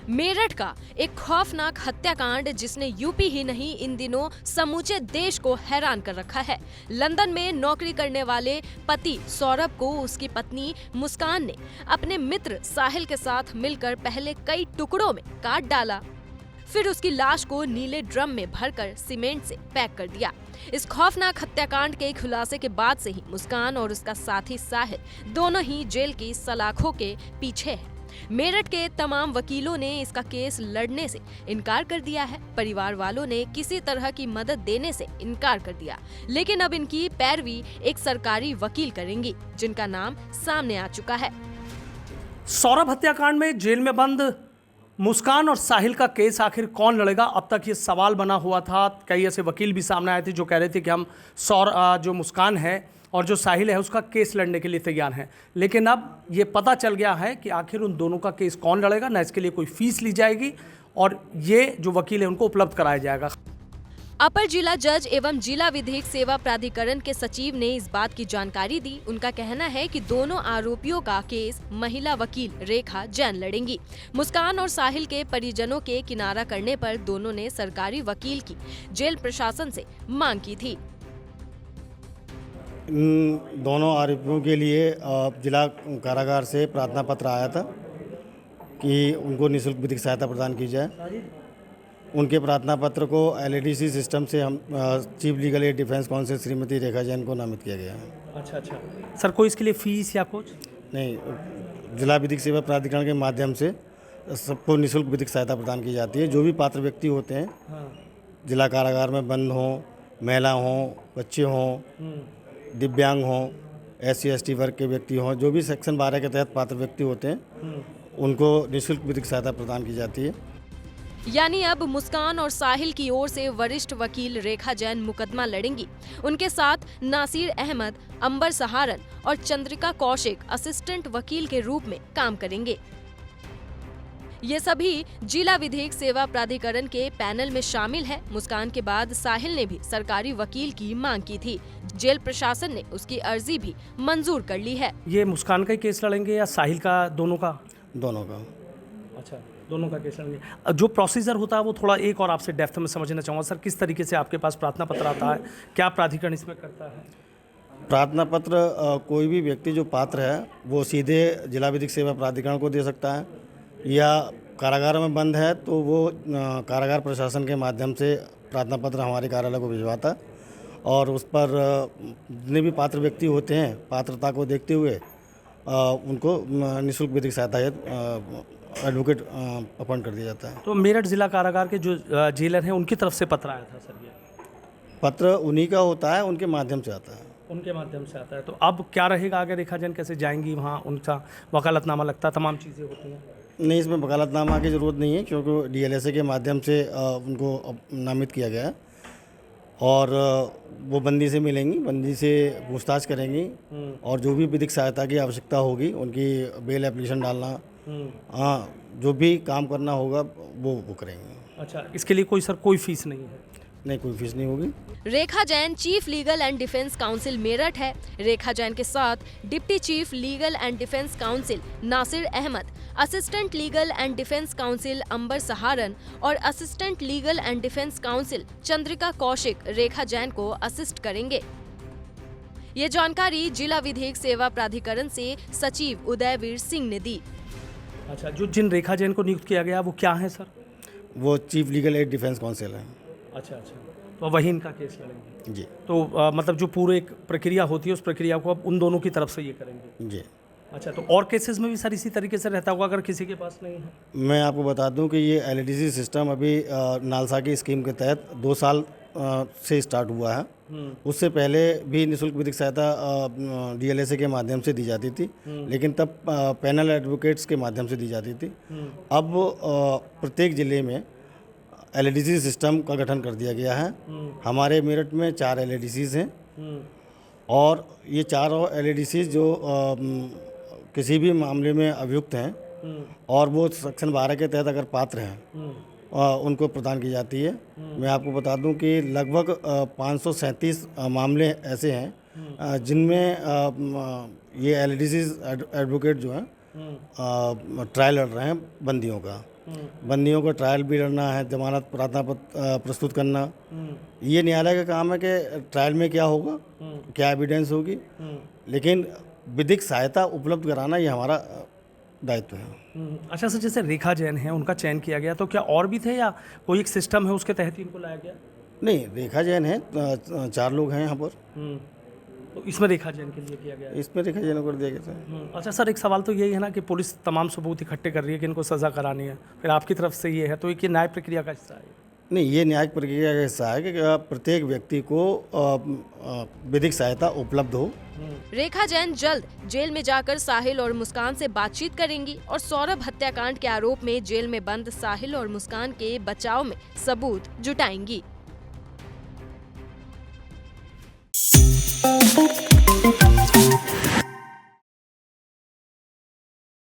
मेरठ का एक खौफनाक हत्याकांड जिसने यूपी ही नहीं इन दिनों समूचे देश को हैरान कर रखा है। लंदन में नौकरी करने वाले पति सौरभ को उसकी पत्नी मुस्कान ने अपने मित्र साहिल के साथ मिलकर पहले कई टुकड़ों में काट डाला, फिर उसकी लाश को नीले ड्रम में भरकर सीमेंट से पैक कर दिया। इस खौफनाक हत्याकांड के खुलासे के बाद से ही मुस्कान और उसका साथी साहिल दोनों ही जेल की सलाखों के पीछे हैं। मेरठ के तमाम वकीलों ने इसका केस लड़ने से इनकार कर दिया है। परिवार वालों ने किसी तरह की मदद देने से इनकार कर दिया, लेकिन अब इनकी पैरवी एक सरकारी वकील करेंगी, जिनका नाम सामने आ चुका है। सौरभ हत्याकांड में जेल में बंद मुस्कान और साहिल का केस आखिर कौन लड़ेगा, अब तक ये सवाल बना हुआ था। कई ऐसे वकील भी सामने आए थे जो कह रहे थे कि हम जो मुस्कान है और जो साहिल है उसका केस लड़ने के लिए तैयार हैं, लेकिन अब ये पता चल गया है कि आखिर उन दोनों का केस कौन लड़ेगा। न इसके लिए कोई फीस ली जाएगी और ये जो वकील है उनको उपलब्ध कराया जाएगा। अपर जिला जज एवं जिला विधिक सेवा प्राधिकरण के सचिव ने इस बात की जानकारी दी। उनका कहना है कि दोनों आरोपियों का केस महिला वकील रेखा जैन लड़ेंगी। मुस्कान और साहिल के परिजनों के किनारा करने पर दोनों ने सरकारी वकील की जेल प्रशासन से मांग की थी। इन दोनों आरोपियों के लिए जिला कारागार से प्रार्थना पत्र आया था कि उनको निःशुल्क विधिक सहायता प्रदान की जाए। उनके प्रार्थना पत्र को एलएडीसी सिस्टम से हम chief legal aid defence counsel Shrimati Rekha Jain को नामित किया गया है। अच्छा सर, कोई इसके लिए फीस या कुछ नहीं, जिला विधिक सेवा प्राधिकरण के माध्यम से सबको निःशुल्क विधिक सहायता प्रदान की जाती है। जो भी पात्र व्यक्ति होते हैं, जिला कारागार में बंद हों, महिला हों, बच्चे हों, दिव्यांग हों, SC/ST वर्ग के व्यक्ति हों, जो भी सेक्शन 12 के तहत पात्र व्यक्ति होते हैं, उनको निःशुल्क विधिक सहायता प्रदान की जाती है। यानी अब मुस्कान और साहिल की ओर से वरिष्ठ वकील रेखा जैन मुकदमा लड़ेंगी। उनके साथ नासिर अहमद, अंबर सहारन और चंद्रिका कौशिक असिस्टेंट वकील के रूप में काम करेंगे। ये सभी जिला विधिक सेवा प्राधिकरण के पैनल में शामिल है। मुस्कान के बाद साहिल ने भी सरकारी वकील की मांग की थी। जेल प्रशासन ने उसकी अर्जी भी मंजूर कर ली है। ये मुस्कान का ही केस लड़ेंगे या साहिल का? दोनों का? दोनों का। अच्छा, दोनों का केस लड़ेंगे। जो प्रोसीजर होता है वो थोड़ा एक और आपसे डेप्थ में समझना चाहूँगा सर। किस तरीके से आपके पास प्रार्थना पत्र आता है, क्या प्राधिकरण इसमें करता है? प्रार्थना पत्र कोई भी व्यक्ति जो पात्र है वो सीधे जिला विधिक सेवा प्राधिकरण को दे सकता है, या कारागार में बंद है तो वो कारागार प्रशासन के माध्यम से प्रार्थना पत्र हमारे कार्यालय को भिजवाता है, और उस पर जितने भी पात्र व्यक्ति होते हैं पात्रता को देखते हुए उनको निःशुल्क विधिक सहायता एडवोकेट अपॉइंट कर दिया जाता है। तो मेरठ जिला कारागार के जो जेलर हैं उनकी तरफ से पत्र आया था सर? ये पत्र उन्हीं का होता है, उनके माध्यम से आता है। उनके माध्यम से आता है। तो अब क्या रहेगा आगे? रेखा जैन कैसे जाएंगी वहाँ? उनका वकालतनामा लगता है, तमाम चीज़ें होती हैं। नहीं, इसमें वकालतनामा की ज़रूरत नहीं है, क्योंकि DLSA के माध्यम से उनको नामित किया गया है, और वो बंदी से मिलेंगी, बंदी से पूछताछ करेंगी, और जो भी विधिक सहायता की आवश्यकता होगी, उनकी बेल एप्लीकेशन डालना, हाँ, जो भी काम करना होगा वो करेंगे। अच्छा, इसके लिए कोई सर कोई फीस नहीं है? नहीं, कोई फीस नहीं होगी। Rekha Jain chief legal and defence counsel Meerut है। रेखा जैन के साथ deputy chief legal and defence counsel Nasir Ahmad, assistant legal and defence counsel Ambar Saharan और assistant legal and defence counsel Chandrika Kaushik Rekha Jain को असिस्ट करेंगे। ये जानकारी जिला विधिक सेवा प्राधिकरण से सचिव उदयवीर सिंह ने दी। अच्छा, जो जिन रेखा जैन को नियुक्त किया गया वो क्या है सर? वो chief legal aid defence council है। अच्छा, तो वही इनका केस लड़ेंगे जी। तो मतलब जो पूरी एक प्रक्रिया होती है उस प्रक्रिया को अब उन दोनों की तरफ से ये करेंगे जी। अच्छा, तो और केसेस में भी सर इसी तरीके से रहता होगा अगर किसी के पास नहीं है? मैं आपको बता दूं कि ये LADC सिस्टम अभी नालसा की स्कीम के तहत 2 साल से स्टार्ट हुआ है। उससे पहले भी निःशुल्क विधिक सहायता DLSA के माध्यम से दी जाती थी, लेकिन तब पैनल एडवोकेट्स के माध्यम से दी जाती थी। अब प्रत्येक ज़िले में LADC सिस्टम का गठन कर दिया गया है। हमारे मेरठ में 4 LADCs हैं, और ये 4 LADCs जो किसी भी मामले में अभियुक्त हैं और वो सेक्शन 12 के तहत अगर पात्र हैं, उनको प्रदान की जाती है। मैं आपको बता दूं कि लगभग 537 मामले ऐसे हैं जिनमें ये LADC एडवोकेट जो हैं ट्रायल लड़ रहे हैं बंदियों का। बंदियों को ट्रायल भी लड़ना है, जमानत प्रार्थना पत्र प्रस्तुत करना। ये न्यायालय का काम है कि ट्रायल में क्या होगा, क्या एविडेंस होगी, लेकिन विधिक सहायता उपलब्ध कराना ये हमारा दायित्व है। अच्छा सर, जैसे रेखा जैन है, उनका चयन किया गया, तो क्या और भी थे या कोई एक सिस्टम है उसके तहत ही इनको लाया गया? नहीं, रेखा जैन है, 4 लोग हैं यहाँ पर। तो इसमें रेखा जैन के लिए किया गया है? इसमें रेखा जैन को दिया गया था। अच्छा सर, एक सवाल तो यही है ना कि पुलिस तमाम सबूत इकट्ठे कर रही है कि इनको सज़ा करानी है, फिर आपकी तरफ से ये है, तो एक ये न्याय प्रक्रिया का हिस्सा है? नहीं, ये न्यायिक प्रक्रिया का हिस्सा है कि प्रत्येक व्यक्ति को विधिक सहायता उपलब्ध हो। रेखा जैन जल्द जेल में जाकर साहिल और मुस्कान से बातचीत करेंगी और सौरभ हत्याकांड के आरोप में जेल में बंद साहिल और मुस्कान के बचाव में सबूत जुटाएंगी।